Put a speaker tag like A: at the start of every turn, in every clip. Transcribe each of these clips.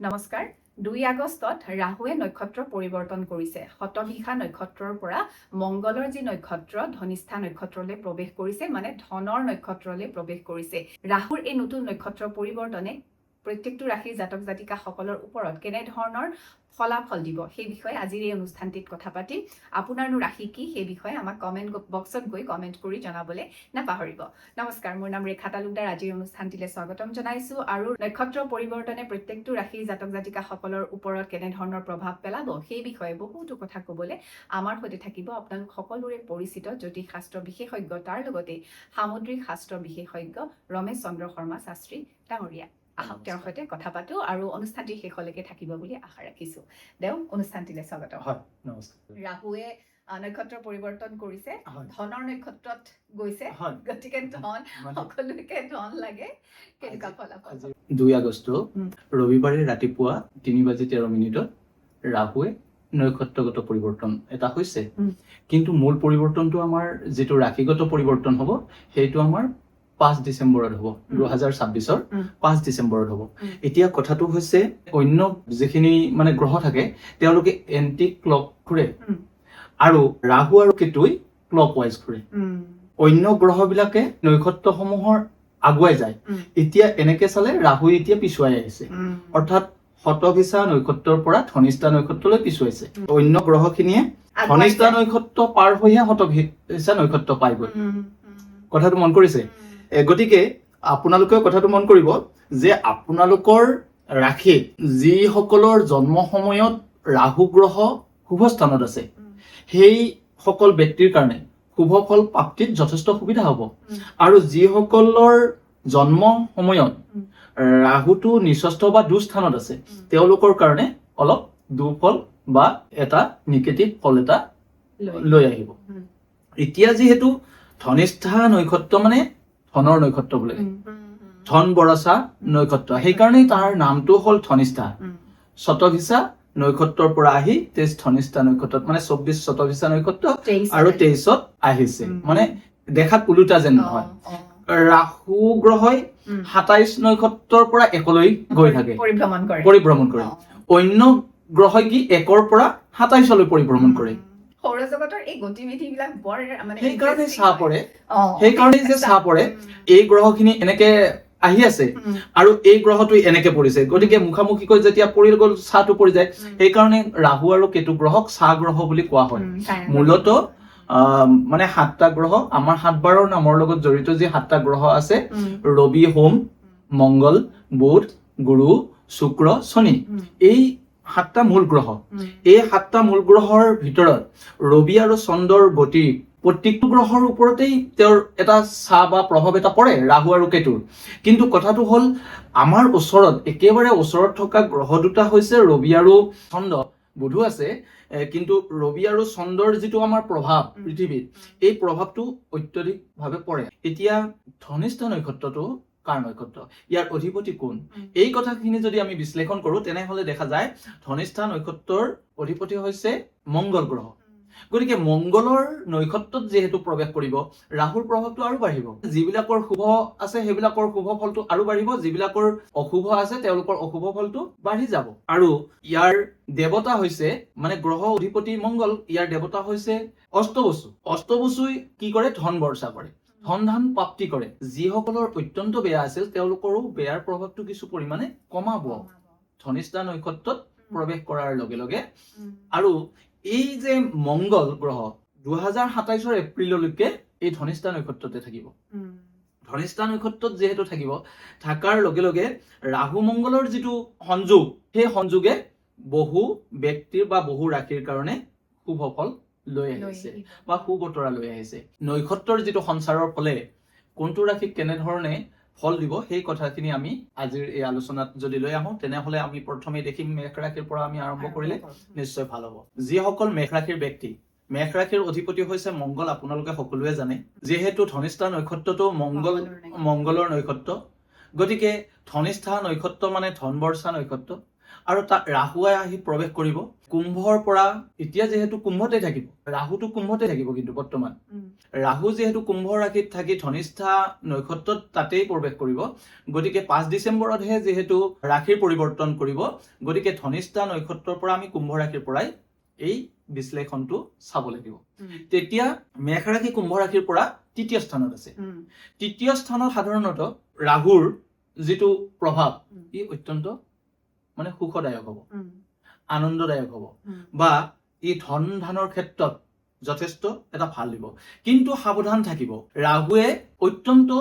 A: নমস্কাৰ 2 আগষ্টত ৰাহুৱে নক্ষত্ৰ পৰিৱৰ্তন কৰিছে শতভিষা নক্ষত্ৰৰ পৰা মংগলৰ যি নক্ষত্ৰ ধনিষ্ঠা নক্ষত্ৰলৈ প্ৰৱেশ কৰিছে মানে ধনৰ নক্ষত্ৰলৈ প্ৰৱেশ কৰিছে ৰাহুৰ এই নতুন নক্ষত্ৰ পৰিৱৰ্তনে প্ৰত্যেকটো ৰাশিৰ জাতক জাতিকাসকলৰ ওপৰত কেনে ধৰণৰ ফলাফল দিব সেই বিষয়ে আজিৰ এই অনুষ্ঠানটিত কথা পাতিম আপোনাৰনো ৰাশি কি সেই বিষয়ে আমাক কমেন্ট বক্সত গৈ কমেন্ট কৰি জনাবলৈ নাপাহৰিব নমস্কাৰ মোৰ নাম ৰেখা তালুকদাৰ আজিৰ অনুষ্ঠানটিলৈ স্বাগতম জনাইছো আৰু নক্ষত্ৰ পৰিৱৰ্তনে প্ৰত্যেকটো ৰাশিৰ জাতক জাতিকাসকলৰ ওপৰত কেনে ধৰণৰ প্ৰভাৱ পেলাব সেই বিষয়ে বহুতো কথা ক'বলৈ আমাৰ সৈতে থাকিব আপোনালোক সকলোৰে পৰিচিত জ্যোতিষ শাস্ত্ৰ বিশেষজ্ঞ তাৰ লগতে সামুদ্ৰিক শাস্ত্ৰ বিশেষজ্ঞ ৰমেশ চন্দ্ৰ শৰ্মা শাস্ত্ৰী ডাঙৰীয়া আহক তেওঁৰ সৈতে কথা পাতো আৰু অনুষ্ঠানটি শেষলৈকে থাকিব বুলি আশা ৰাখিছো দেও অনুষ্ঠানটিলৈ স্বাগতম
B: হয় নমস্কাৰ
A: ৰাহুৱে নক্ষত্ৰ পৰিৱৰ্তন কৰিছে
B: হয়
A: ধনৰ নক্ষত্ৰত গৈছে
B: হয়
A: গতিকে ধন সকলোকে ধন লাগে কেনেকুৱা ফলাফল
B: 2 আগষ্ট ৰবিবাৰে ৰাতিপুৱা 3:13 ৰাহুৱে নক্ষত্ৰগত পৰিৱৰ্তন এটা হৈছে কিন্তু মূল পৰিৱৰ্তনটো আমাৰ যেটো ৰাশিগত পৰিৱৰ্তন হ'ব সেইটো আমাৰ 5 ডিসেম্বৰত হ'ব 2026ৰ 5 ডিসেম্বৰত হ'ব এতিয়া কথাটো হৈছে অন্য যেখিনি মানে গ্ৰহ থাকে তেওঁলোকে এন্টি ক্লক ঘূৰে আৰু ৰাহু আৰু কেতুই ক্লক ওয়াইজ ঘূৰে অন্য গ্ৰহবিলাকে নক্ষত্ৰসমূহৰ আগুৱাই যায় এতিয়া এনেকে চালে ৰাহু এতিয়া পিছুৱাই আহিছে অৰ্থাৎ শতভিষা নক্ষত্ৰৰ পৰা ধনিষ্ঠা নক্ষত্ৰলৈ পিছুৱাইছে অন্য গ্ৰহখিনিয়ে ধনিষ্ঠা নক্ষত্ৰ পাৰ হৈহে শতভিষা নক্ষত্ৰ পাইগৈ কথাটো মন কৰিছে গতিকে আপোনালোকে কথাটো মন কৰিব যে আপোনালোকৰ ৰাশিত যিসকলৰ জন্ম সময়ত ৰাহু গ্ৰহ শুভ স্থানত আছে সেই সকল ব্যক্তিৰ কাৰণে শুভ ফল প্ৰাপ্তিত যথেষ্ট সুবিধা হ'ব আৰু যিসকলৰ জন্ম সময়ত ৰাহুটো নিচস্থ বা দুস্থানত আছে তেওঁলোকৰ কাৰণে অলপ দুফল বা এটা নিগেটিভ ফল এটা লৈ আহিব এতিয়া যেহেতু ধনিষ্ঠা নক্ষত্ৰ মানে ধনৰ নক্ষত্ৰ বোলে ধন বৰসা নক্ষত্ৰ সেইকাৰণে তাৰ নামটো হ'ল ধনিষ্ঠা শতভিষা নক্ষত্ৰৰ পৰা আহি 23 ধনিষ্ঠা নক্ষত্ৰত মানে 24 শতভিষা নক্ষত্ৰ আৰু 23ত আহিছে মানে দেখাত উলুটা যেন নহয় ৰাহু গ্ৰহই 27 নক্ষত্ৰৰ পৰা একলৈ গৈ থাকে পৰিভ্ৰমণ কৰে অন্য গ্ৰহই কি একৰ পৰা 27লৈ পৰিভ্ৰমণ কৰে
A: সৌৰজগতৰ এই গতিবিধিবিলাক বৰ মানে
B: সেইকাৰণে চাহ পৰে এই গ্ৰহখিনি এনেকে আহি আছে আৰু এই গ্ৰহটো এনেকে পৰিছে গতিকে মুখামুখিকৈ যেতিয়া পৰি গ'ল চাহটো পৰি যায় সেইকাৰণে ৰাহু আৰু কেতু গ্ৰহক চাহ গ্ৰহ বুলি কোৱা হয় মূলত মানে 7টা গ্ৰহ আমাৰ 7 বাৰৰ নামৰ লগত জড়িত যে 7টা গ্ৰহ আছে ৰবি সোম মংগল বুধ গুৰু শুক্ৰ শনি এই 7টা মূল গ্ৰহ এই 7টা মূল গ্ৰহৰ ভিতৰত ৰবি আৰু চন্দ্ৰৰ গতি প্ৰত্যেকটো গ্ৰহৰ ওপৰতেই তেওঁৰ এটা ছাঁ বা প্ৰভাৱ এটা পৰে ৰাহু আৰু কেতুৰ কিন্তু কথাটো হ'ল আমাৰ ওচৰত একেবাৰে ওচৰত থকা গ্ৰহ দুটা হৈছে ৰবি আৰু চন্দ্ৰ বুধো আছে কিন্তু ৰবি আৰু চন্দ্ৰৰ যিটো আমাৰ প্ৰভাৱ পৃথিৱীত এই প্ৰভাৱটো অত্যধিকভাৱে পৰে এতিয়া ধনিষ্ঠা নক্ষত্ৰটো কাৰ নক্ষত্ৰ ইয়াৰ অধিপতি কোন এই কথাখিনি যদি আমি বিশ্লেষণ কৰো তেনেহলে দেখা যায় ধনিষ্ঠা নক্ষত্ৰৰ অধিপতি হৈছে মংগল গ্ৰহ গতিকে মংগলৰ নক্ষত্ৰত যেহেতু প্ৰৱেশ কৰিব ৰাহুৰ প্ৰভাৱটো আৰু বাঢ়িব যিবিলাকৰ শুভ আছে সেইবিলাকৰ শুভ ফলটো আৰু বাঢ়িব যিবিলাকৰ অশুভ আছে তেওঁলোকৰ অশুভ ফলটো বাঢ়ি যাব আৰু ইয়াৰ দেৱতা হৈছে মানে গ্ৰহ অধিপতি মংগল ইয়াৰ দেৱতা হৈছে অষ্টবসুই কি কৰে ধন বৰ্ষা কৰে ধন ধান প্ৰাপ্তি কৰে যিসকলৰ অত্যন্ত বেয়া আছিল তেওঁলোকৰো বেয়াৰ প্ৰভাৱটো কিছু পৰিমাণে কমাব ধনিষ্ঠা নক্ষত্ৰত প্ৰৱেশ কৰাৰ লগে লগে আৰু এই যে মংগল গ্ৰহ 2027 এপ্ৰিললৈকে এই ধনিষ্ঠা নক্ষত্ৰতে থাকিব ধনিষ্ঠা নক্ষত্ৰত যেহেতু থাকিব থাকাৰ লগে লগে ৰাহু মংগলৰ যিটো সংযোগ সেই সংযোগে বহু ব্যক্তিৰ বা বহু ৰাশিৰ কাৰণে শুভ ফল লৈ আহিছে বা সুবতৰা লৈ আহিছে নক্ষত্ৰৰ যিটো সঞ্চাৰৰ ফলে কোনটো ৰাশিক কেনেধৰণে ফল দিব সেই কথাখিনি আমি আজিৰ এই আলোচনাত যদি লৈ আহো তেনেহলে আমি প্ৰথমে দেখিম মেষ ৰাশিৰ পৰা আমি আৰম্ভ কৰিলে নিশ্চয় ভাল হ'ব যিসকল মেষ ৰাশিৰ ব্যক্তি মেষ ৰাশিৰ অধিপতি হৈছে মংগল আপোনালোকে সকলোৱে জানে যেহেতু ধনিষ্ঠা নক্ষত্ৰটো মংগলৰ নক্ষত্ৰ গতিকে ধনিষ্ঠা নক্ষত্ৰ মানে ধন বৰ্ষা নক্ষত্ৰ আৰু তাত ৰাহুৱে আহি প্ৰৱেশ কৰিব কুম্ভৰ পৰা। এতিয়া যিহেতু কুম্ভতে থাকিব, ৰাহুটো কুম্ভতে থাকিব, কিন্তু বৰ্তমান ৰাহু যিহেতু কুম্ভ ৰাশিত থাকি ধনিষ্ঠা নক্ষত্ৰত তাতেই প্ৰৱেশ কৰিব, গতিকে 5 ডিচেম্বৰতহে যিহেতু ৰাশিৰ পৰিৱৰ্তন কৰিব, গতিকে ধনিষ্ঠা নক্ষত্ৰৰ পৰা আমি কুম্ভ ৰাশিৰ পৰাই এই বিশ্লেষণটো চাব লাগিব। তেতিয়া মেষ ৰাশি কুম্ভ ৰাশিৰ পৰা তৃতীয় স্থানত আছে। তৃতীয় স্থানত সাধাৰণতে ৰাহুৰ যিটো প্ৰভাৱ ই অত্যন্ত মানে সুখদায়ক হ'ব, আনন্দদায়ক হ'ব, বা ই ধন ধানৰ ক্ষেত্ৰত যথেষ্ট এটা ভাল দিব। কিন্তু সাৱধান থাকিব, ৰাহুৱে অত্যন্ত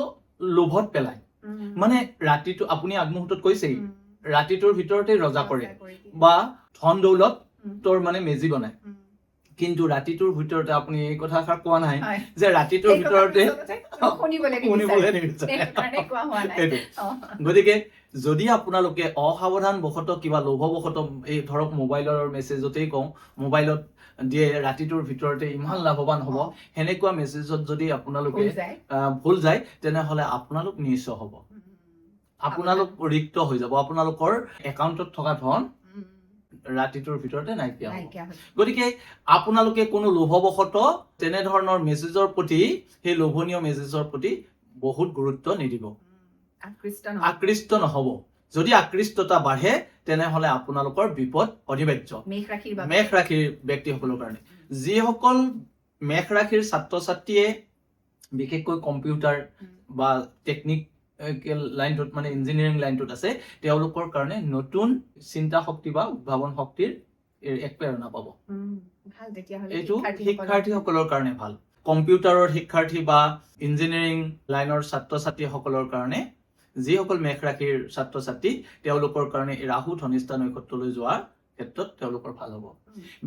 B: লোভত পেলায়। মানে ৰাতিটো আপুনি আগমুহূৰ্তত কৈছেই, ৰাতিটোৰ ভিতৰতে ৰজা কৰে বা ধন দৌলত তোৰ মানে মেজি বনায়। কিন্তু ৰাতিটোৰ ভিতৰতে আপুনি এই কথাষাৰ কোৱা নাই যে ৰাতিটোৰ ভিতৰতে গতিকে যদি আপোনালোকে অসাৱধান বশতঃ কিবা লোভবশতঃ এই ধৰক মোবাইলৰ মেছেজতেই কওঁ, মোবাইলত দিয়ে ৰাতিটোৰ ভিতৰতে ইমান লাভৱান হ'ব, সেনেকুৱা মেছেজত যদি আপোনালোকে ভুল যায় তেনেহলে আপোনালোক নিঃস্ব হ'ব, আপোনালোক ৰিক্ত হৈ যাব, আপোনালোকৰ একাউণ্টত থকা ধন ৰাতিটোৰ ভিতৰতে নাইকিয়া হ'ব। গতিকে আপোনালোকে কোনো লোভবশতঃ তেনেধৰণৰ মেছেজৰ প্ৰতি, সেই লোভনীয় মেছেজৰ প্ৰতি বহুত গুৰুত্ব নিদিব, আকৃষ্ট নহব। যদি আকৃষ্টতা বাঢ়ে তেনেহলে আপোনালোকৰ বিপদ অনিবাৰ্য। মেষ ৰাশিৰ ব্যক্তিসকলৰ কাৰণে, যিসকল মেষ ৰাশিৰ ছাত্ৰ ছাত্ৰীয়ে বিশেষকৈ কম্পিউটাৰ বা টেকনিকেল লাইনটোত মানে ইঞ্জিনিয়াৰিং লাইনটোত আছে, তেওঁলোকৰ কাৰণে নতুন চিন্তা শক্তি বা উদ্ভাৱন শক্তিৰ এক প্ৰেৰণা পাব। এইটো শিক্ষাৰ্থীসকলৰ কাৰণে ভাল। কম্পিউটাৰৰ শিক্ষাৰ্থী বা ইঞ্জিনিয়াৰিং লাইনৰ ছাত্ৰ ছাত্ৰীসকলৰ কাৰণে, যিসকল মেষ ৰাশিৰ ছাত্ৰ ছাত্ৰী, তেওঁলোকৰ কাৰণে ৰাহু ধনিষ্ঠা নক্ষত্ৰলৈ যোৱাৰ ক্ষেত্ৰত তেওঁলোকৰ ভাল হ'ব।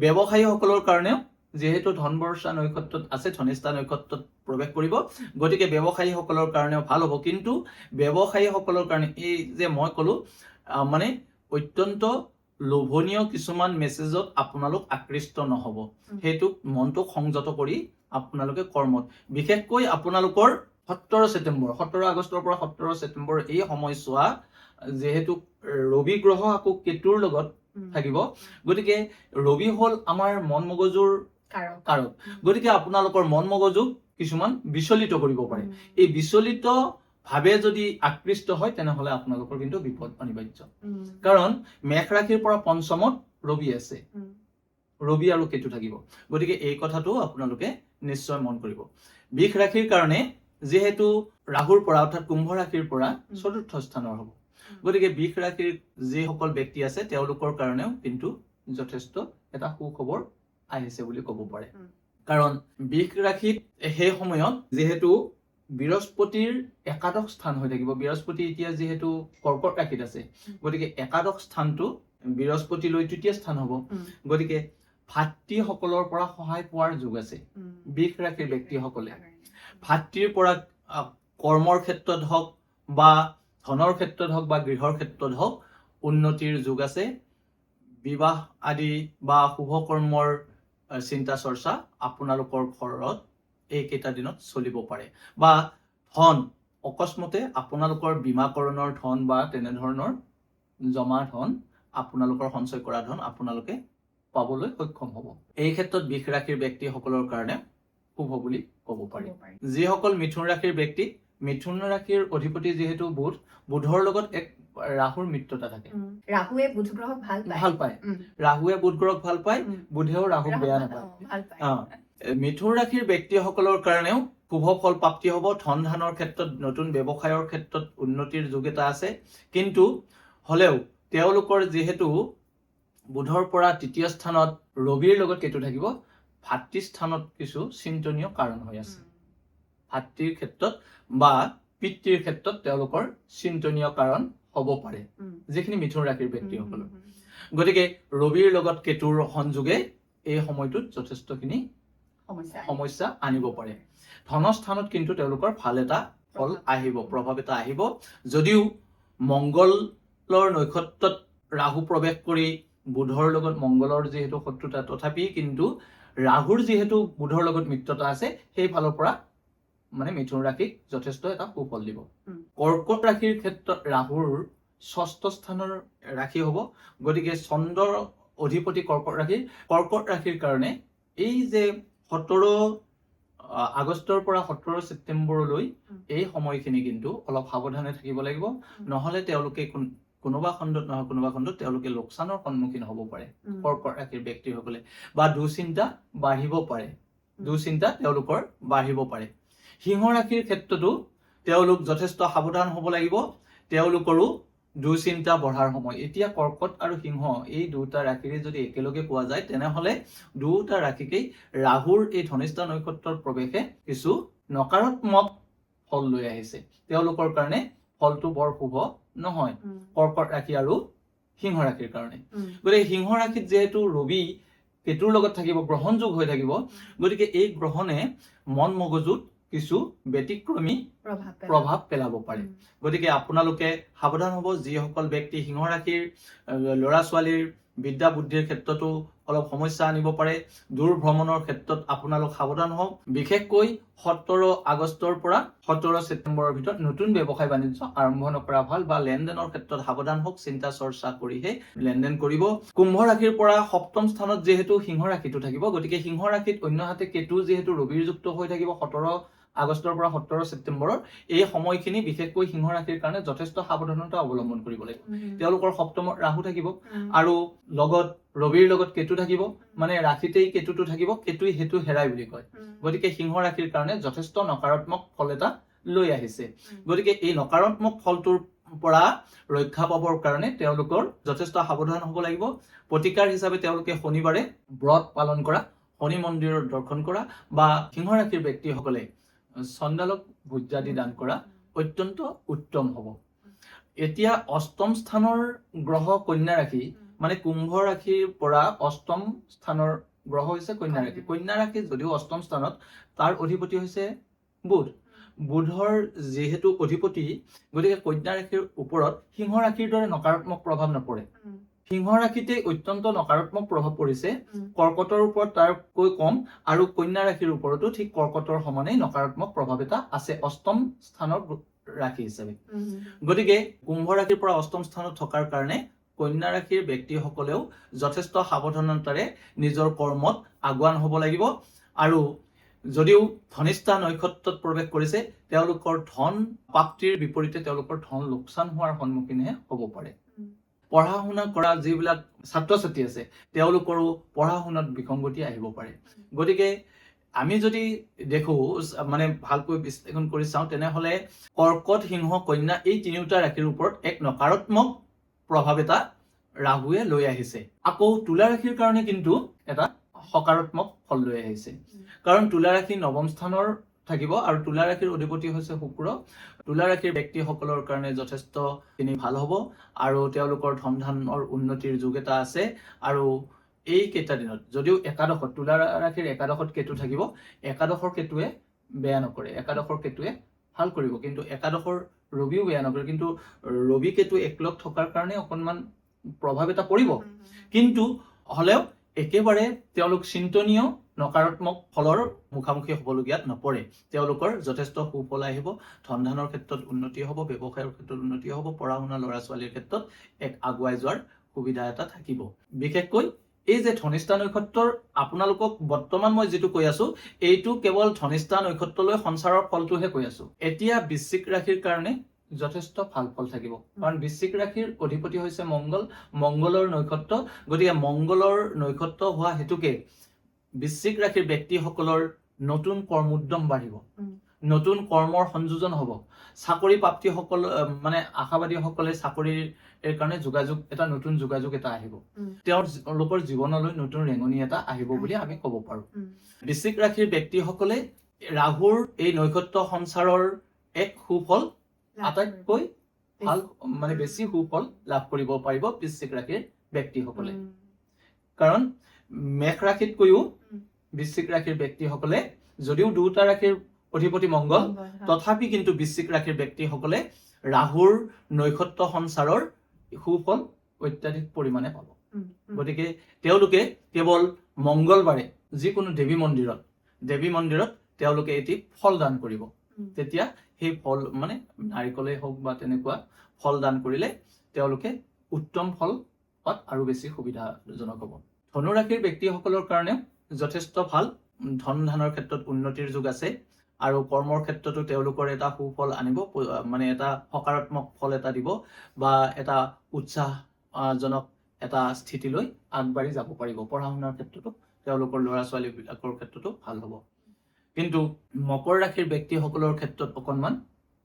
B: ব্যৱসায়ীসকলৰ কাৰণেও যিহেতু ধন বৰ্ষা নক্ষত্ৰত আছে, ধনিষ্ঠা নক্ষত্ৰত প্ৰৱেশ কৰিব, গতিকে ব্যৱসায়ীসকলৰ কাৰণেও ভাল হ'ব। কিন্তু ব্যৱসায়ীসকলৰ কাৰণে এই যে মই ক'লো মানে অত্যন্ত লোভনীয় কিছুমান মেছেজত আপোনালোক আকৃষ্ট নহব, সেইটোক মনটোক সংযত কৰি আপোনালোকে কৰ্মত, বিশেষকৈ আপোনালোকৰ 17 আগষ্টৰ পৰা 17 ছেপ্টেম্বৰ এই সময়ছোৱা যিহেতু ৰবি গ্ৰহ আকৌ কেতুৰ লগত থাকিব, গতিকে ৰবি হল আমাৰ মন মগজুৰ কাৰক। গতিকে আপোনালোকৰ মন মগজুক কিছুমান বিচলিত কৰিব পাৰে। এই বিচলিত ভাৱে যদি আকৃষ্ট হয় তেনেহলে আপোনালোকৰ কিন্তু বিপদ অনিবাৰ্য। কাৰণ মেষ ৰাশিৰ পৰা পঞ্চমত ৰবি আছে, ৰবি আৰু কেতু থাকিব, গতিকে এই কথাটো আপোনালোকে নিশ্চয় মন কৰিব। বৃষ ৰাশিৰ কাৰণে যিহেতু ৰাহুৰ পৰা অৰ্থাৎ কুম্ভ ৰাশিৰ পৰা 4ৰ্থ স্থানৰ হ'ব, গতিকে বৃষ ৰাশিৰ যিসকল ব্যক্তি আছে তেওঁলোকৰ কাৰণেও কিন্তু যথেষ্ট এটা সুখবৰ আহিছে বুলি ক'ব পাৰে। কাৰণ বৃষ ৰাশিত সেই সময়ত যিহেতু বৃহস্পতিৰ একাদশ স্থান হৈ থাকিব, বৃহস্পতি এতিয়া যিহেতু কৰ্কট ৰাশিত আছে, গতিকে একাদশ স্থানটো বৃহস্পতিলৈ তৃতীয় স্থান হ'ব, গতিকে ভাতৃসকলৰ পৰা সহায় পোৱাৰ যোগ আছে। বৃষ ৰাশিৰ ব্যক্তিসকলে ভাতৃৰ পৰা কৰ্মৰ ক্ষেত্ৰত হওক বা ধনৰ ক্ষেত্ৰত হওক বা গৃহৰ ক্ষেত্ৰত হওক উন্নতিৰ যোগ আছে। বিবাহ আদি বা শুভ কৰ্মৰ চিন্তা চৰ্চা আপোনালোকৰ ঘৰত এইকেইটা দিনত চলিব পাৰে, বা ধন অকস্মাতে আপোনালোকৰ বীমাকৰণৰ ধন বা তেনেধৰণৰ জমা ধন, আপোনালোকৰ সঞ্চয় কৰা ধন আপোনালোকে পাবলৈ সক্ষম হ'ব। এই ক্ষেত্ৰত বৃষ ৰাশিৰ ব্যক্তিসকলৰ কাৰণে শুভ বুলি ক'ব পাৰি। যিসকল মিথুন ৰাশিৰ ব্যক্তি, মিথুন ৰাশিৰ অধিপতি যিহেতু বুধ, বুধৰ লগত এক ৰাহুৰ মিত্ৰতা থাকে।
A: ৰাহুৱে বুধ গ্ৰহক ভাল পায়,
B: ৰাহুৱে বুধ গ্ৰহক ভাল পায়, বুধেও ৰাহুক বেয়া নাপায়। মিথুন ৰাশিৰ ব্যক্তিসকলৰ কাৰণেও শুভ ফল প্ৰাপ্তি হ'ব। ধন ধানৰ ক্ষেত্ৰত, নতুন ব্যৱসায়ৰ ক্ষেত্ৰত উন্নতিৰ যোগ এটা আছে। কিন্তু হলেও তেওঁলোকৰ যিহেতু বুধৰ পৰা তৃতীয় স্থানত ৰবিৰ লগত কেতু থাকিব, ভাতৃ স্থানত কিছু চিন্তনীয় কাৰণ হৈ আছে। ভাতৃৰ ক্ষেত্ৰত বা পিতৃৰ ক্ষেত্ৰত তেওঁলোকৰ চিন্তনীয় কাৰণ হ'ব পাৰে, যিখিনি মিথুন ৰাশিৰ ব্যক্তিসকলৰ। গতিকে ৰবিৰ লগত কেতুৰ সংযোগে এই সময়টোত যথেষ্টখিনি সমস্যা আনিব পাৰে। ধনস্থানত কিন্তু তেওঁলোকৰ ভাল এটা ফল আহিব, প্ৰভাৱ এটা আহিব। যদিও মংগলৰ নক্ষত্ৰত ৰাহু প্ৰৱেশ কৰি বুধৰ লগত মংগলৰ যিহেতু শত্ৰুতা, তথাপি কিন্তু ৰাহুৰ যিহেতু বুধৰ লগত মিত্ৰতা আছে, সেই ফালৰ পৰা মানে মিথুন ৰাশিক যথেষ্ট এটা সুফল দিব। কৰ্কট ৰাশিৰ ক্ষেত্ৰত ৰাহুৰ ষষ্ঠ স্থানৰ ৰাশি হ'ব। গতিকে চন্দ্ৰৰ অধিপতি কৰ্কট ৰাশিৰ কাৰণে এই যে 17 আগষ্টৰ পৰা 17 ছেপ্টেম্বৰলৈ এই সময়খিনি কিন্তু অলপ সাৱধানে থাকিব লাগিব, নহলে তেওঁলোকে কোনোবা খণ্ডত নহয় কোনোবা খণ্ডত তেওঁলোকে লোকচানৰ সন্মুখীন হ'ব পাৰে। কৰ্কট ৰাশিৰ ব্যক্তিসকলে বা দুশ্চিন্তা বাঢ়িব পাৰে, দুশ্চিন্তা তেওঁলোকৰ বাঢ়িব পাৰে। সিংহ ৰাশিৰ ক্ষেত্ৰতো তেওঁলোক যথেষ্ট সাৱধান হ'ব লাগিব, তেওঁলোকৰো দুশ্চিন্তা বঢ়াৰ সময়। এতিয়া কৰ্কট আৰু সিংহ এই দুটা ৰাশিৰে যদি একেলগে পোৱা যায় তেনেহলে দুটা ৰাশিকেই ৰাহুৰ এই ধনিষ্ঠা নক্ষত্ৰৰ প্ৰৱেশে কিছু নকাৰাত্মক ফল লৈ আহিছে। তেওঁলোকৰ কাৰণে ফলটো বৰ শুভ নহয়, কৰ্কট ৰাশি আৰু সিংহ ৰাশিৰ কাৰণে। গতিকে সিংহ ৰাশিত যিহেতু ৰবি কেতুৰ লগত থাকিব, গ্ৰহণযোগ হৈ থাকিব, গতিকে এই গ্ৰহণে মন মগজুত কিছু ব্যতিক্ৰমী প্ৰভাৱ পেলাব পাৰে। গতিকে আপোনালোকে সাৱধান হ'ব। যিসকল ব্যক্তি সিংহ ৰাশিৰ ল'ৰা ছোৱালীৰ বিদ্যা বুদ্ধিৰ ক্ষেত্ৰতো অলপ সমস্যা আনিব পাৰে, দূৰ ভ্ৰমণৰ ক্ষেত্ৰত আপোনালোক সাৱধান হওক। বিশেষকৈ 17 আগষ্টৰ পৰা 17 ছেপ্টেম্বৰৰ ভিতৰত নতুন ব্যৱসায় বাণিজ্য আৰম্ভ নকৰা ভাল, বা লেনদেনৰ ক্ষেত্ৰত সাৱধান হওক, চিন্তা চৰ্চা কৰিহে লেনদেন কৰিব। কুম্ভ ৰাশিৰ পৰা সপ্তম স্থানত যিহেতু সিংহ ৰাশিটো থাকিব, গতিকে সিংহ ৰাশিত অন্যহাতে কেতু যিহেতু ৰবিৰ যুক্ত হৈ থাকিব 17 আগষ্টৰ পৰা 17 ছেপ্টেম্বৰৰ এই সময়খিনি বিশেষকৈ সিংহ ৰাশিৰ কাৰণে যথেষ্ট সাৱধানতা অৱলম্বন কৰিব লাগিব। তেওঁলোকৰ সপ্তমত ৰাহু থাকিব আৰু লগত ৰবিৰ লগত কেতু থাকিব, মানে ৰাশিতেই কেতুটো থাকিব, কেতুই হেতু হেৰাই বুলি কয়। গতিকে সিংহ ৰাশিৰ কাৰণে যথেষ্ট নকাৰাত্মক ফল এটা লৈ আহিছে। গতিকে এই নকাৰাত্মক ফলটোৰ পৰা ৰক্ষা পাবৰ কাৰণে তেওঁলোকৰ যথেষ্ট সাৱধান হ'ব লাগিব। প্ৰতিকাৰ হিচাপে তেওঁলোকে শনিবাৰে ব্ৰত পালন কৰা, শনি মন্দিৰৰ দৰ্শন কৰা, বা সিংহ ৰাশিৰ ব্যক্তিসকলে চণ্ডালক ভোজ্যাদি দান কৰা অত্যন্ত উত্তম হ'ব। এতিয়া অষ্টম স্থানৰ গ্ৰহ কন্যা ৰাশি, মানে কুম্ভ ৰাশিৰ পৰা অষ্টম স্থানৰ গ্ৰহ হৈছে কন্যা ৰাশি। কন্যা ৰাশি যদিও অষ্টম স্থানত, তাৰ অধিপতি হৈছে বুধ। বুধৰ যিহেতু অধিপতি, গতিকে কন্যা ৰাশিৰ ওপৰত সিংহ ৰাশিৰ দৰে নকাৰাত্মক প্ৰভাৱ নপৰে। সিংহ ৰাশিতে অত্যন্ত নকাৰাত্মক প্ৰভাৱ পৰিছে, কৰ্কটৰ ওপৰত তাৰকৈ কম, আৰু কন্যা ৰাশিৰ ওপৰতো ঠিক কৰ্কটৰ সমানেই নকাৰাত্মক প্ৰভাৱ এটা আছে অষ্টম স্থানৰ ৰাশি হিচাপে। গতিকে কুম্ভ ৰাশিৰ পৰা অষ্টম স্থানত থকাৰ কাৰণে কন্যা ৰাশিৰ ব্যক্তিসকলেও যথেষ্ট সাৱধানতাৰে নিজৰ কৰ্মত আগুৱান হ'ব লাগিব। আৰু যদিও ধনিষ্ঠা নক্ষত্ৰত প্ৰৱেশ কৰিছে, তেওঁলোকৰ ধন প্ৰাপ্তিৰ বিপৰীতে তেওঁলোকৰ ধন লোকচান হোৱাৰ সন্মুখীনহে হ'ব পাৰে। পঢ়া শুনা কৰা যিবিলাক ছাত্ৰ ছাত্ৰী আছে, তেওঁলোকৰো পঢ়া শুনাত বিসংগতি আহিব পাৰে। গতিকে আমি যদি দেখো, মানে ভালকৈ বিশ্লেষণ কৰি চাওঁ, তেনেহলে কৰ্কট, সিংহ, কন্যা এই তিনিওটা ৰাশিৰ ওপৰত এক নকাৰাত্মক প্ৰভাৱ এটা ৰাহুৱে লৈ আহিছে। আকৌ তুলা ৰাশিৰ কাৰণে কিন্তু এটা সকাৰাত্মক ফল লৈ আহিছে, কাৰণ তুলা ৰাশি নৱম স্থানৰ থাকিব আৰু তুলা ৰাশিৰ অধিপতি হৈছে শুক্ৰ। তুলা ৰাশিৰ ব্যক্তিসকলৰ কাৰণে যথেষ্টখিনি ভাল হ'ব আৰু তেওঁলোকৰ ধন ধানৰ উন্নতিৰ যোগ এটা আছে। আৰু এই কেইটা দিনত যদিও একাদশত, তুলা ৰাশিৰ একাদশত কেতু থাকিব, একাদশৰ কেতুৱে বেয়া নকৰে, একাদশৰ কেতুৱে ভাল কৰিব, কিন্তু একাদশৰ ৰবিও বেয়া নকৰে। কিন্তু ৰবি কেতু একলগ থকাৰ কাৰণে অকণমান প্ৰভাৱ এটা পৰিব, কিন্তু হলেও একেবাৰে তেওঁলোক চিন্তনীয় নকাৰাত্মক ফলৰ মুখামুখি হ'বলগীয়াত নপৰে। তেওঁলোকৰ যথেষ্ট সুফল আহিব, ধন ধানৰ ক্ষেত্ৰত উন্নতি হ'ব, ব্যৱসায়ৰ ক্ষেত্ৰত উন্নতি হ'ব, পঢ়া শুনা ল'ৰা ছোৱালীৰ ক্ষেত্ৰত এক আগুৱাই যোৱাৰ সুবিধা এটা থাকিব। বিশেষকৈ এই যে ধনিষ্ঠা নক্ষত্ৰৰ আপোনালোকক বৰ্তমান মই যিটো কৈ আছো, এইটো কেৱল ধনিষ্ঠা নক্ষত্ৰলৈ সঞ্চাৰৰ ফলটোহে কৈ আছো। এতিয়া বৃশ্চিক ৰাশিৰ কাৰণে যথেষ্ট ভাল ফল থাকিব, কাৰণ বৃশ্চিক ৰাশিৰ অধিপতি হৈছে মংগল, মংগলৰ নক্ষত্ৰ। গতিকে মংগলৰ নক্ষত্ৰ হোৱা হেতুকে বৃশ্চিক ৰাশিৰ ব্যক্তিসকলৰ নতুন কৰ্মোদ্যম বাঢ়িব, নতুন কৰ্মৰ সংযোজন হ'ব। চাকৰি প্ৰাপ্তিসকল, মানে আশাবাদীসকলে চাকৰিৰ কাৰণে এটা নতুন যোগাযোগ এটা আহিব, তেওঁলোকৰ জীৱনলৈ নতুন ৰেঙনি এটা আহিব বুলি আমি ক'ব পাৰো। বৃশ্চিক ৰাশিৰ ব্যক্তিসকলে ৰাহুৰ এই নক্ষত্ৰ সঞ্চাৰৰ এক সুফল, আটাইতকৈ ভাল, মানে বেছি সুফল লাভ কৰিব পাৰিব বৃশ্চিক ৰাশিৰ ব্যক্তিসকলে। কাৰণ মেষ ৰাশিতকৈও বৃশ্চিক ৰাশিৰ ব্যক্তিসকলে, যদিও দুটা ৰাশিৰ অধিপতি মংগল, তথাপি কিন্তু বৃশ্চিক ৰাশিৰ ব্যক্তিসকলে ৰাহুৰ নক্ষত্ৰ সঞ্চাৰৰ সুফল অত্যাধিক পৰিমাণে পাব। গতিকে তেওঁলোকে কেৱল মংগলবাৰে যিকোনো দেৱী মন্দিৰত তেওঁলোকে এটি ফল দান কৰিব, তেতিয়া সেই ফল, মানে নাৰিকলেই হওক বা তেনেকুৱা ফল দান কৰিলে তেওঁলোকে উত্তম ফল পোৱাত আৰু বেছি সুবিধাজনক হ'ব। ধনু ৰাশিৰ ব্যক্তিসকলৰ কাৰণেও যথেষ্ট ভাল, ধন ধানৰ ক্ষেত্ৰত উন্নতিৰ যোগ আছে আৰু কৰ্মৰ ক্ষেত্ৰতো তেওঁলোকৰ এটা সুফল আনিব, মানে এটা সকাৰাত্মক ফল এটা দিব বা এটা উৎসাহজনক এটা স্থিতিলৈ আগবাঢ়ি যাব পাৰিব। পঢ়া শুনাৰ ক্ষেত্ৰতো তেওঁলোকৰ ল'ৰা ছোৱালীবিলাকৰ ক্ষেত্ৰতো ভাল হ'ব। কিন্তু মকৰ ৰাশিৰ ব্যক্তিসকলৰ ক্ষেত্ৰত অকণমান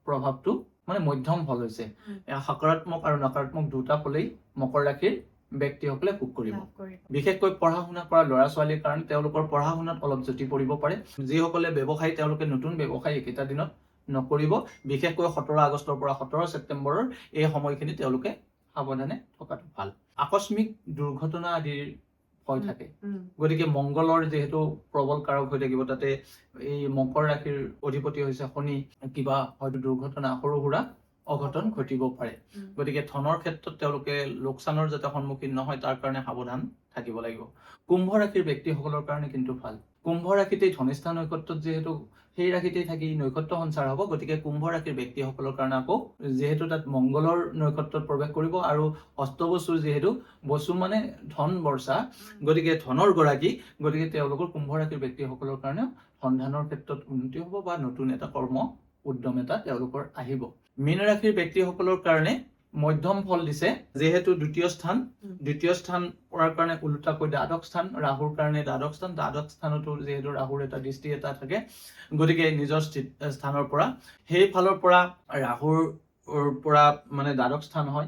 B: প্ৰভাৱটো মানে মধ্যম ফল হৈছে। সকাৰাত্মক আৰু নকাৰাত্মক দুটা ফলেই মকৰ ৰাশিৰ ব্যক্তিসকলে ভোগ কৰিব। বিশেষকৈ পঢ়া শুনা কৰা ল'ৰা ছোৱালীৰ কাৰণে তেওঁলোকৰ পঢ়া শুনাত অলপ জুতি পৰিব পাৰে। যিসকলে ব্যৱসায় তেওঁলোকে নতুন ব্যৱসায় এইকেইটা দিনত নকৰিব। বিশেষকৈ 17 আগষ্টৰ পৰা 17 ছেপ্টেম্বৰৰ এই সময়খিনি তেওঁলোকে সাৱধানে থকাটো ভাল। আকস্মিক দুৰ্ঘটনা আদিৰ ভয় থাকে, গতিকে মংগলৰ যিহেতু প্ৰবল কাৰক হৈ থাকিব, তাতে এই মকৰ ৰাশিৰ অধিপতি হৈছে শনি, কিবা হয়তো দুৰ্ঘটনা সৰু সুৰা অঘটন ঘটিব পাৰে। গতিকে ধনৰ ক্ষেত্ৰত তেওঁলোকে লোকচানৰ যাতে সন্মুখীন নহয় তাৰ কাৰণে সাৱধান থাকিব লাগিব। কুম্ভ ৰাশিৰ ব্যক্তিসকলৰ কাৰণে কিন্তু ভাল। কুম্ভ ৰাশিতেই ধনিষ্ঠা নক্ষত্ৰত যিহেতু সেই ৰাশিতেই থাকি নক্ষত্ৰ সঞ্চাৰ হ'ব, গতিকে কুম্ভ ৰাশিৰ ব্যক্তিসকলৰ কাৰণে আকৌ যিহেতু তাত মংগলৰ নক্ষত্ৰত প্ৰৱেশ কৰিব আৰু অষ্টবসু যিহেতু বসু মানে ধন বৰ্ষা, গতিকে ধনৰ গৰাকী, গতিকে তেওঁলোকৰ কুম্ভ ৰাশিৰ ব্যক্তিসকলৰ কাৰণেও সন্ধানৰ ক্ষেত্ৰত উন্নতি হ'ব বা নতুন এটা কৰ্ম উদ্যম এটা তেওঁলোকৰ আহিব। মীন ৰাশিৰ ব্যক্তিসকলৰ কাৰণে মধ্যম ফল দিছে, যিহেতু দ্বিতীয় স্থান পৰাৰ কাৰণে ওলোটাকৈ দ্বাদশ স্থান, ৰাহুৰ কাৰণে দ্বাদশ স্থানতো যিহেতু ৰাহুৰ এটা দৃষ্টি এটা থাকে, গতিকে নিজৰ স্থানৰ পৰা সেইফালৰ পৰা ৰাহুৰ পৰা মানে দ্বাদশ স্থান হয়।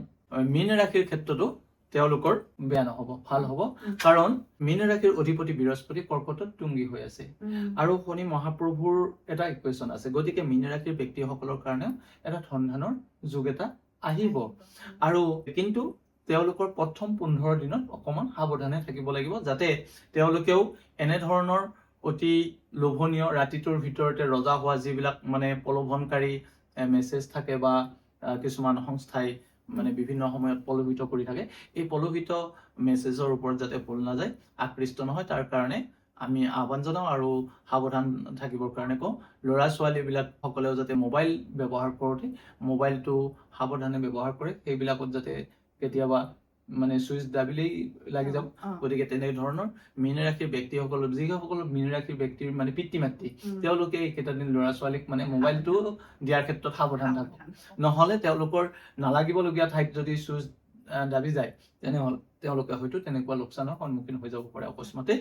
B: মীন ৰাশিৰ ক্ষেত্ৰতো তেওঁলোকৰ বেয়া নহ'ব, ভাল হ'ব, কাৰণ মীন ৰাশিৰ অধিপতি বৃহস্পতি কৰ্কটত তুংগী হৈ আছে আৰু শনি মহাপ্ৰভুৰ এটা ইকুৱেশ্যন আছে, গতিকে মীন ৰাশিৰ ব্যক্তিসকলৰ কাৰণেও এটা ধনধানৰ যোগ এটা আহিব। আৰু কিন্তু তেওঁলোকৰ প্ৰথম 15 দিনত অকমান সাৱধানে থাকিব লাগিব, যাতে তেওঁলোকেও এনেধৰণৰ অতি লোভনীয় ৰাতিটোৰ ভিতৰতে ৰজা হোৱা যিবিলাক মানে প্ৰলোভনকাৰী মেছেজ থাকে বা কিছুমান সংস্থাই মানে বিভিন্ন সময়ত প্ৰলোভিত কৰি থাকে, এই প্ৰলোভিত মেছেজৰ ওপৰত যাতে ভুল নাযায়, আকৃষ্ট নহয়, তাৰ কাৰণে আমি আহ্বান জনাওঁ আৰু সাৱধান থাকিবৰ কাৰণে কওঁ। ল'ৰা ছোৱালীবিলাক সকলেও যাতে মোবাইল ব্যৱহাৰ কৰোঁতে মোবাইলটো সাৱধানে ব্যৱহাৰ কৰে, সেইবিলাকত যাতে কেতিয়াবা মানে চুইচ দাবিলেই লাগি যাওক। গতিকে তেনেধৰণৰ মীন ৰাশিৰ ব্যক্তিসকলৰ যিসকল মীন ৰাশিৰ ব্যক্তিৰ মানে পিতৃ মাতৃ, তেওঁলোকে এইকেইটা দিন ল'ৰা ছোৱালীক মানে মোবাইলটো দিয়াৰ ক্ষেত্ৰত সাৱধান থাকক, নহ'লে তেওঁলোকৰ নালাগিবলগীয়া ঠাইত যদি চুইচ দাবি যায় তেনেহ'লে তেওঁলোকে হয়তো তেনেকুৱা লোকচানৰ সন্মুখীন হৈ যাব পাৰে অকস্মাতে।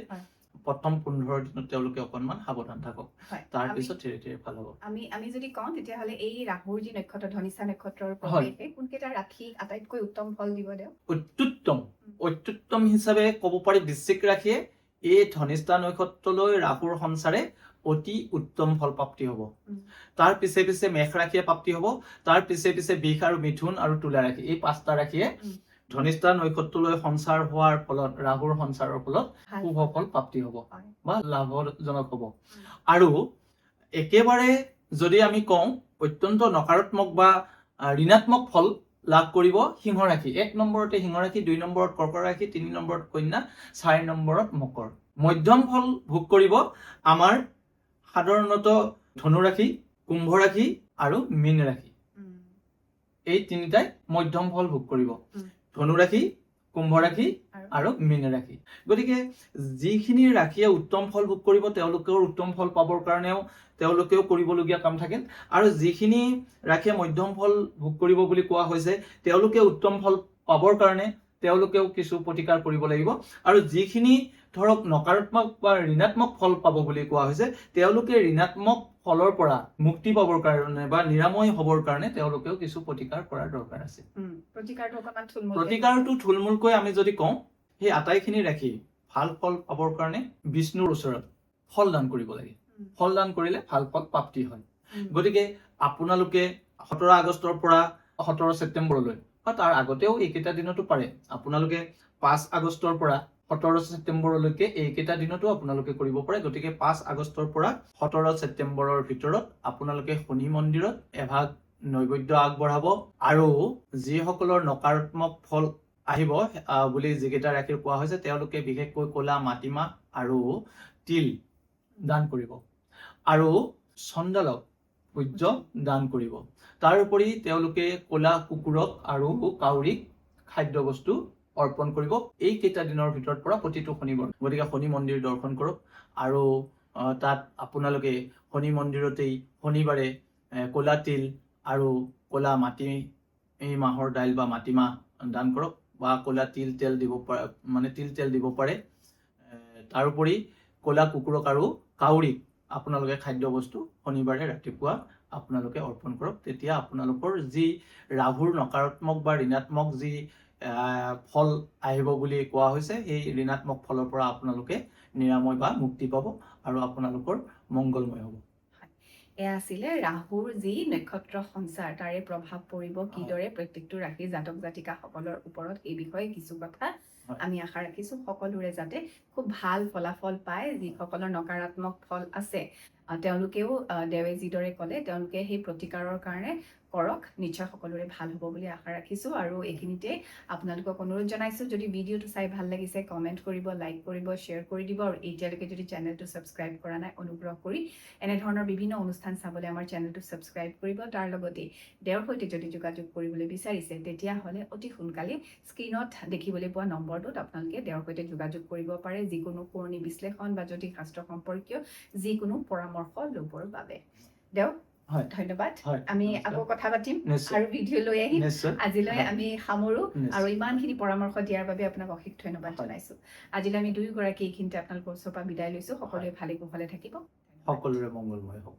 B: প্ৰথম 15 দিনত তেওঁলোকে অকণমান সাৱধান থাকক, তাৰপিছত ধীৰে ধীৰে ভাল হ'ব।
A: আমি যদি কওঁ তেতিয়াহ'লে এই ৰাহুৰ যি নক্ষত্ৰ ধনিষ্ঠা নক্ষত্ৰৰ প্ৰৱেশে কোনকেইটা ৰাশিক আটাইতকৈ উত্তম ফল দিব দিয়ক?
B: অত্যুত্তম হিচাপে ক'ব পাৰি বৃশ্চিক ৰাশিয়ে এই ধনিষ্ঠা নক্ষত্ৰলৈ ৰাহুৰ সঞ্চাৰে অতি উত্তম ফল প্ৰাপ্তি হ'ব। তাৰ পিছে পিছে মেষ ৰাশিয়ে প্ৰাপ্তি হ'ব, তাৰ পিছে পিছে বৃষ আৰু মিথুন আৰু তুলা ৰাশি, এই 5টা ৰাশিয়ে ধনিষ্ঠা নক্ষত্ৰলৈ সঞ্চাৰ হোৱাৰ ফলত ৰাহুৰ সঞ্চাৰৰ ফলত শুভ ফল প্ৰাপ্তি হ'ব বা লাভজনক হ'ব। আৰু একেবাৰে যদি আমি কওঁ অত্যন্ত নকাৰাত্মক বা ঋণাত্মক ফল লাভ কৰিব সিংহ ৰাশি। 1 নম্বৰতে সিংহ ৰাশি, 2 নম্বৰত কৰ্কট ৰাশি, 3 নম্বৰত কন্যা, 4 নম্বৰত মকৰ। মধ্যম ফল ভোগ কৰিব আমাৰ সাধাৰণত ধনু ৰাশি, কুম্ভ ৰাশি আৰু মীন ৰাশি, এই তিনিটাই মধ্যম ফল ভোগ কৰিব। ধনু ৰাশি, কুম্ভ ৰাশি আৰু মীন ৰাশি। গতিকে যিখিনি ৰাশিয়ে উত্তম ফল ভোগ কৰিব তেওঁলোকেও উত্তম ফল পাবৰ কাৰণেও তেওঁলোকেও কৰিবলগীয়া কাম থাকে, আৰু যিখিনি ৰাশিয়ে মধ্যম ফল ভোগ কৰিব বুলি কোৱা হৈছে তেওঁলোকে উত্তম ফল পাবৰ কাৰণে তেওঁলোকেও কিছু প্ৰতিকাৰ কৰিব লাগিব, আৰু যিখিনি ধৰক নকাৰাত্মক বা ঋণাত্মক ফল পাব বুলি কোৱা হৈছে তেওঁলোকে ঋণাত্মক ফলৰ পৰা মুক্তি পাবৰ কাৰণে বা নিৰাময় হ'বৰ কাৰণে তেওঁলোকেও কিছু প্ৰতিকাৰ কৰাৰ দৰকাৰ আছে। প্ৰতিকাৰটো থুলমূলকৈ আমি যদি কওঁ, সেই আটাইখিনি ৰাখি ভাল ফল পাবৰ কাৰণে বিষ্ণুৰ ওচৰত ফল দান কৰিব লাগে। ফল দান কৰিলে ভাল ফল প্ৰাপ্তি হয়। গতিকে আপোনালোকে 17 আগষ্টৰ পৰা 17 ছেপ্টেম্বৰলৈ বা তাৰ আগতেও এইকেইটা দিনতো পাৰে, আপোনালোকে 5 আগষ্টৰ পৰা 17 ছেপ্টেম্বৰলৈকে এইকেইটা দিনতো আপোনালোকে কৰিব পাৰে। গতিকে 5 আগষ্টৰ পৰা 17 ছেপ্টেম্বৰৰ ভিতৰত আপোনালোকে শনি মন্দিৰত এভাগ নৈবেদ্য আগবঢ়াব, আৰু যিসকলৰ নকাৰাত্মক ফল আহিব বুলি যিকেইটা ৰাশিৰ কোৱা হৈছে তেওঁলোকে বিশেষকৈ ক'লা মাটিমাহ আৰু তিল দান কৰিব, আৰু চণ্ডালক ভোজ্য দান কৰিব। তাৰোপৰি তেওঁলোকে ক'লা কুকুৰক আৰু কাউৰীক খাদ্য বস্তু অৰ্পণ কৰিব এই কেইটা দিনৰ ভিতৰত পৰা প্ৰতিটো শনিবাৰ। গতিকে শনি মন্দিৰ দৰ্শন কৰক আৰু তাত আপোনালোকে শনি মন্দিৰতেই শনিবাৰে ক'লা তিল আৰু ক'লা মাটি মাহৰ দাইল বা মাটিমাহ দান কৰক বা ক'লা তিল তেল দিব পাৰে, মানে তিল তেল দিব পাৰে। তাৰোপৰি ক'লা কুকুৰক আৰু কাউৰীক আপোনালোকে খাদ্য বস্তু শনিবাৰে ৰাতিপুৱা আপোনালোকে অৰ্পণ কৰক। তেতিয়া আপোনালোকৰ যি ৰাহুৰ নকাৰাত্মক বা ঋণাত্মক যি ফল আহিব বুলি কোৱা হৈছে, সেই ঋণাত্মক ফলৰ পৰা আপোনালোকে নিৰাময় বা মুক্তি পাব আৰু আপোনালোকৰ মংগলময় হ'ব।
A: এয়া আছিলে ৰাহুৰ যি নক্ষত্ৰ সঞ্চাৰ তাৰে প্ৰভাৱ পৰিব কিদৰে প্ৰত্যেকটো ৰাশি জাতক জাতিকাসকলৰ ওপৰত, এই বিষয়ে কিছু কথা আমি আশা ৰাখিছো সকলোৰে যাতে খুব ভাল ফলাফল পায়। যিসকলৰ নকাৰাত্মক ফল আছে তেওঁলোকেও দেৱে যিদৰে ক'লে তেওঁলোকে সেই প্ৰতিকাৰৰ কাৰণে কৰক, নিশ্চয় সকলোৰে ভাল হ'ব বুলি আশা ৰাখিছো। আৰু এইখিনিতে আপোনালোকক অনুৰোধ জনাইছো, যদি ভিডিঅ'টো চাই ভাল লাগিছে কমেণ্ট কৰিব, লাইক কৰিব, শ্বেয়াৰ কৰি দিব আৰু এতিয়ালৈকে যদি চেনেলটো ছাবস্ক্ৰাইব কৰা নাই অনুগ্ৰহ কৰি এনেধৰণৰ বিভিন্ন অনুষ্ঠান চাবলৈ আমাৰ চেনেলটো ছাবস্ক্ৰাইব কৰিব। তাৰ লগতে দেওৰ সৈতে যদি যোগাযোগ কৰিবলৈ বিচাৰিছে তেতিয়াহ'লে অতি সোনকালে স্ক্ৰীণত দেখিবলৈ পোৱা নম্বৰটোত আপোনালোকে দেওৰ সৈতে যোগাযোগ কৰিব পাৰে যিকোনো কৰণী বিশ্লেষণ বা জ্যোতিষ শাস্ত্ৰ সম্পৰ্কীয় যিকোনো পৰামৰ্শ ল'বৰ বাবে। দেও ধন্যবাদ। আমি আকৌ কথা পাতিম আৰু ভিডিঅ' লৈ আহিম। আজিলৈ আমি সামৰো আৰু ইমানখিনি পৰামৰ্শ দিয়াৰ বাবে আপোনাক অশেষ ধন্যবাদ জনাইছো। আজিলৈ আমি দুয়োগৰাকী এইখিনিতে আপোনালোকৰ ওচৰৰ পৰা বিদায় লৈছো। সকলোৱে ভালে কুশলে থাকিব।
B: সকলোৰে মংগলময় হওক।